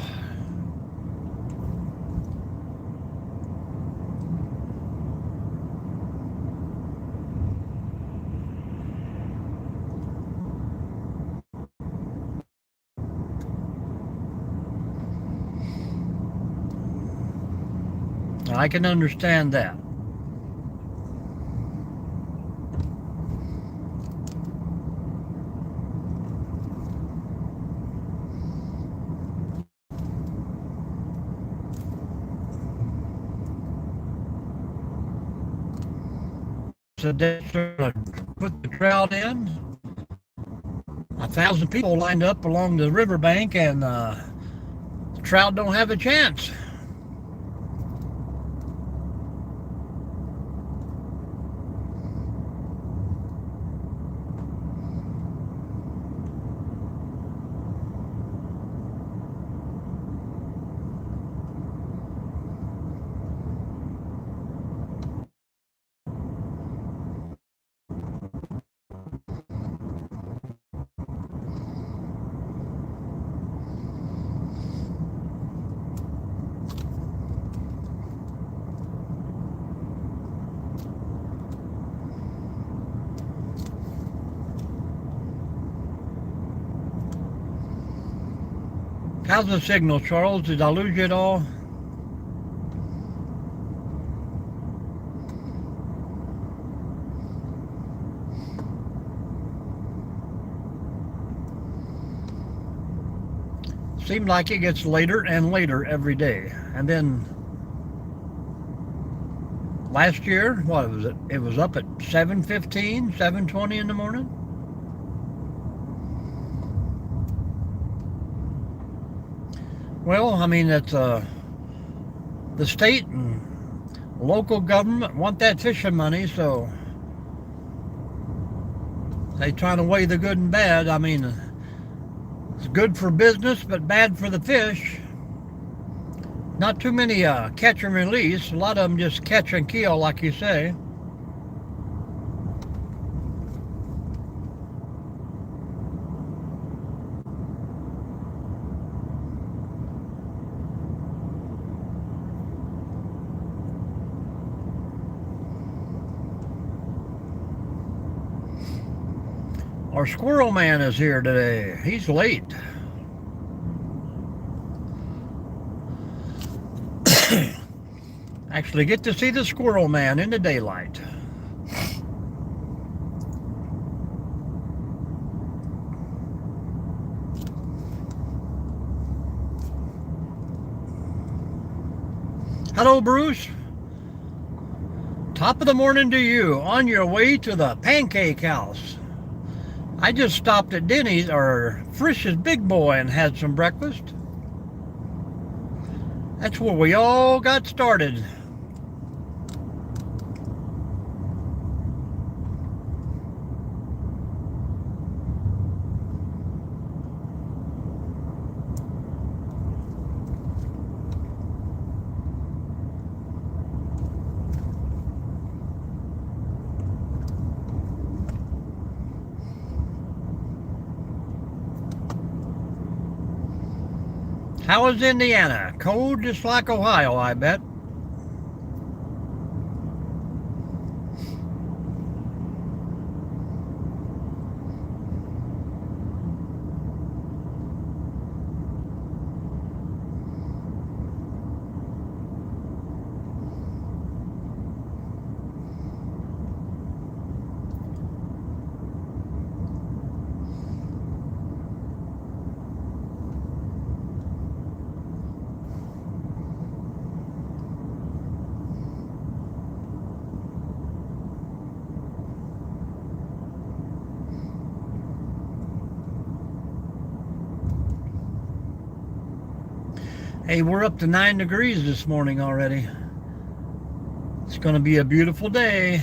I can understand that. So they put the trout in. 1,000 people lined up along the riverbank, and the trout don't have a chance. How's the signal, Charles? Did I lose you at all? Seems like it gets later and later every day. And then last year, what was it? It was up at 7:15, 7:20 in the morning. Well, I mean, it's the state and local government want that fishing money, so they trying to weigh the good and bad. I mean, it's good for business, but bad for the fish. Not too many catch and release. A lot of them just catch and kill, like you say. Our squirrel man is here today. He's late. Actually get to see the squirrel man in the daylight. Hello, Bruce. Top of the morning to you, on your way to the pancake house. I just stopped at Denny's, or Frisch's Big Boy, and had some breakfast. That's where we all got started. How is Indiana? Cold just like Ohio, I bet. Hey, we're up to 9 degrees this morning already. It's going to be a beautiful day.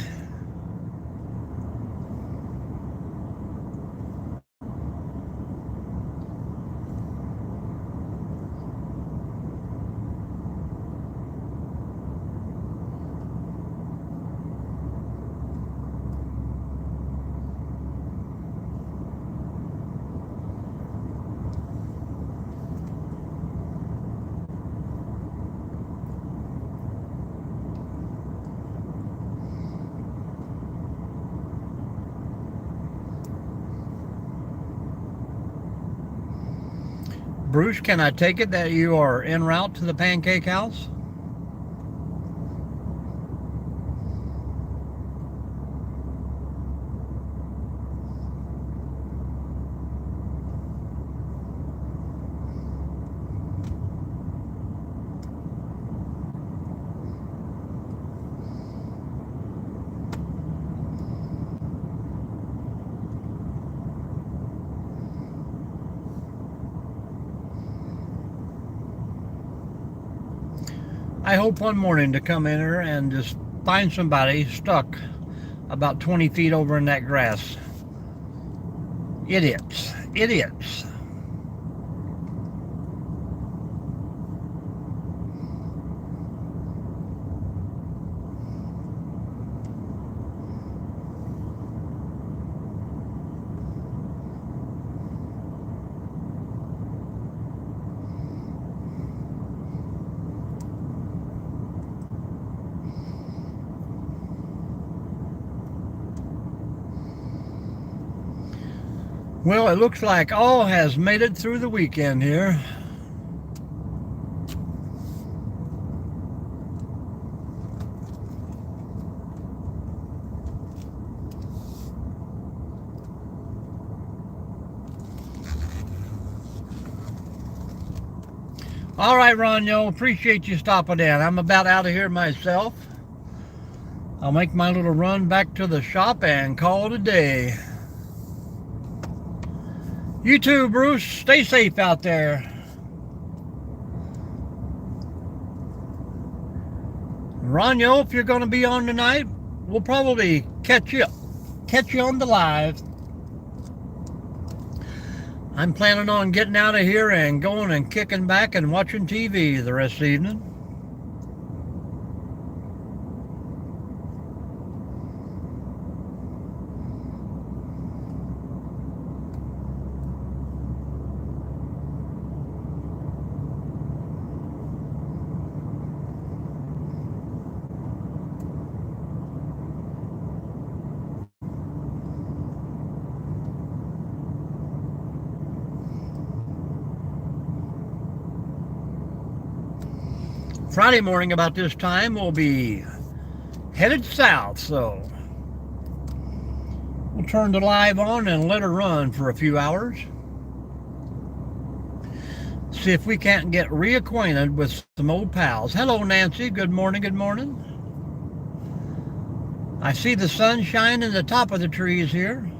Bruce, can I take it that you are en route to the pancake house? I hope one morning to come in here and just find somebody stuck about 20 feet over in that grass. Idiots. Idiots. Well, it looks like all has made it through the weekend here. All right, Ronyo, appreciate you stopping in. I'm about out of here myself. I'll make my little run back to the shop and call it a day. You too, Bruce. Stay safe out there. Ronyo, if you're going to be on tonight, we'll probably catch you on the live. I'm planning on getting out of here and going and kicking back and watching TV the rest of the evening. Friday morning about this time we'll be headed south, so we'll turn the live on and let her run for a few hours. See if we can't get reacquainted with some old pals. Hello, Nancy. Good morning, good morning. I see the sun shining in the top of the trees here.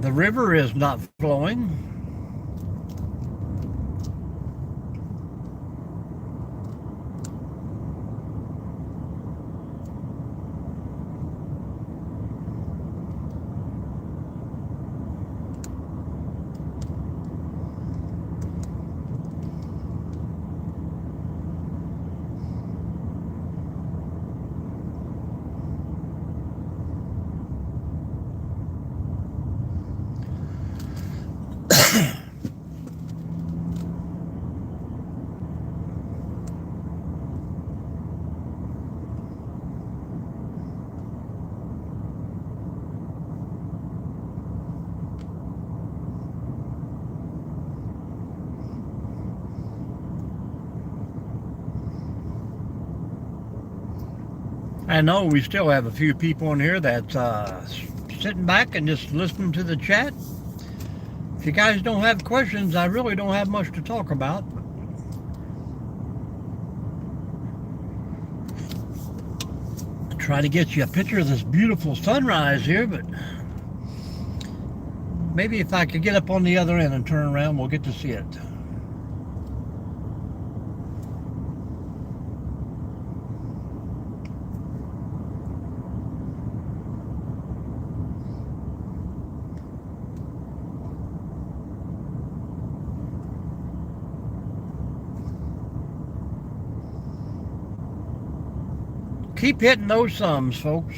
The river is not flowing. I know we still have a few people in here that's sitting back and just listening to the chat. If you guys don't have questions, I really don't have much to talk about. I'll try to get you a picture of this beautiful sunrise here, but maybe if I could get up on the other end and turn around, we'll get to see it. Keep hitting those thumbs, folks.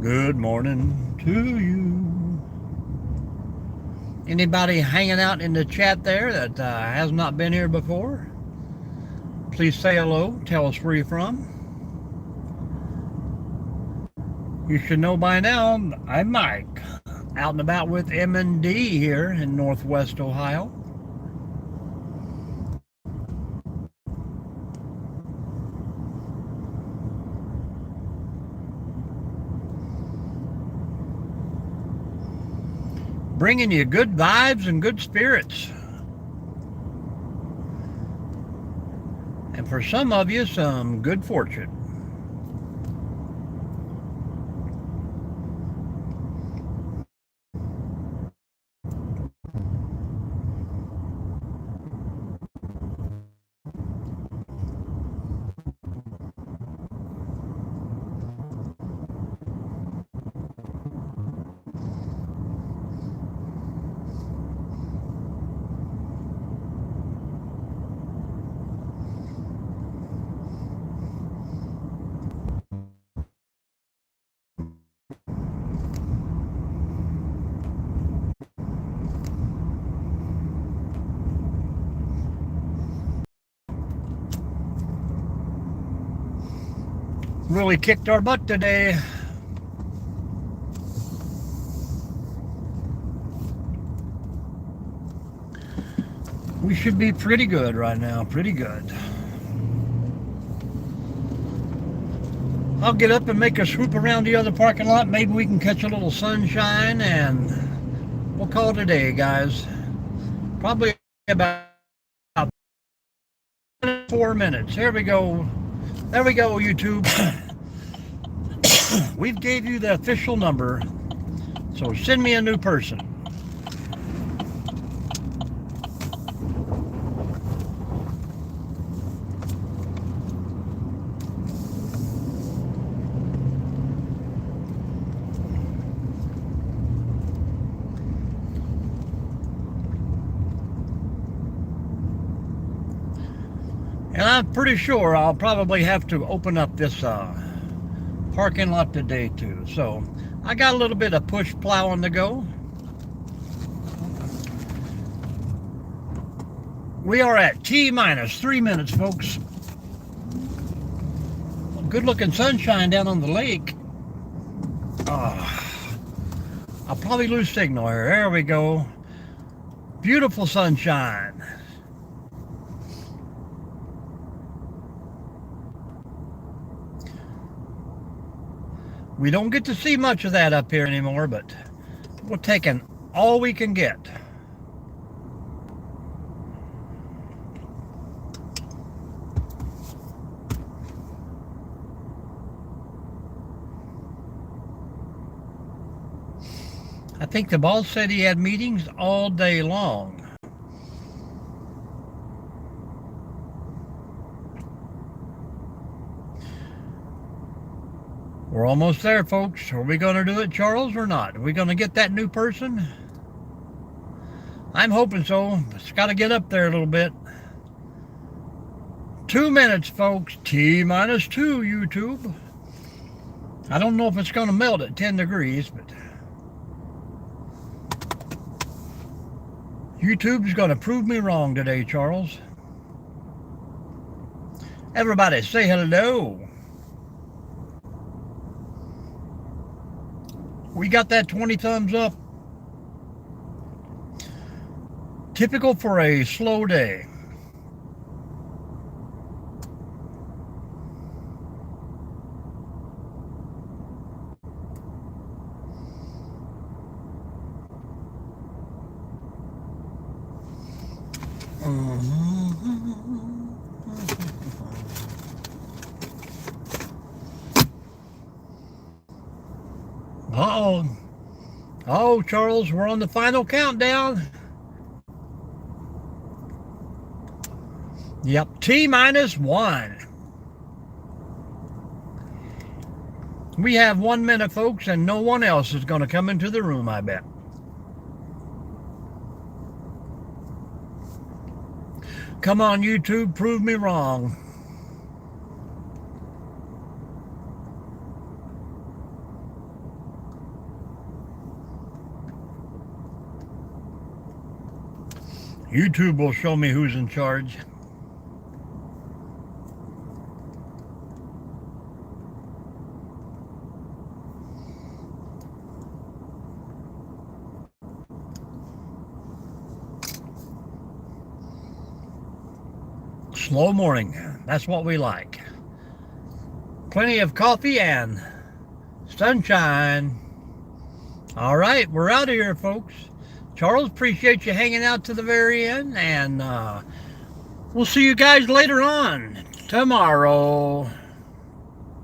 Good morning to you. Anybody hanging out in the chat there that has not been here before? Please say hello. Tell us where you're from. You should know by now, I'm Mike, out and about with MND here in Northwest Ohio. Bringing you good vibes and good spirits. And for some of you, some good fortune. Really kicked our butt today. We should be pretty good right now, pretty good. I'll get up and make a swoop around the other parking lot. Maybe we can catch a little sunshine, and we'll call it a day, guys. Probably about 4 minutes. There we go. There we go, YouTube. We've gave you the official number, so send me a new person. And I'm pretty sure I'll probably have to open up this parking lot today too. So I got a little bit of push plowing to go. We are at T-minus 3 minutes, folks. Good looking sunshine down on the lake. I'll probably lose signal here. There we go. Beautiful sunshine. We don't get to see much of that up here anymore, but we're taking all we can get. I think the boss said he had meetings all day long. We're almost there, folks. Are we going to do it, Charles, or not? Are we going to get that new person? I'm hoping so. It's got to get up there a little bit. 2 minutes, folks. T-minus 2, YouTube. I don't know if it's going to melt at 10 degrees, but YouTube's going to prove me wrong today, Charles. Everybody say hello. We got that 20 thumbs up. Typical for a slow day. Uh-oh. Oh, Charles, we're on the final countdown. Yep, T-minus 1. We have 1 minute, folks, and no one else is going to come into the room, I bet. Come on, YouTube, prove me wrong. YouTube will show me who's in charge. Slow morning. That's what we like. Plenty of coffee and sunshine. All right, we're out of here, folks. Charles, appreciate you hanging out to the very end, and we'll see you guys later on tomorrow.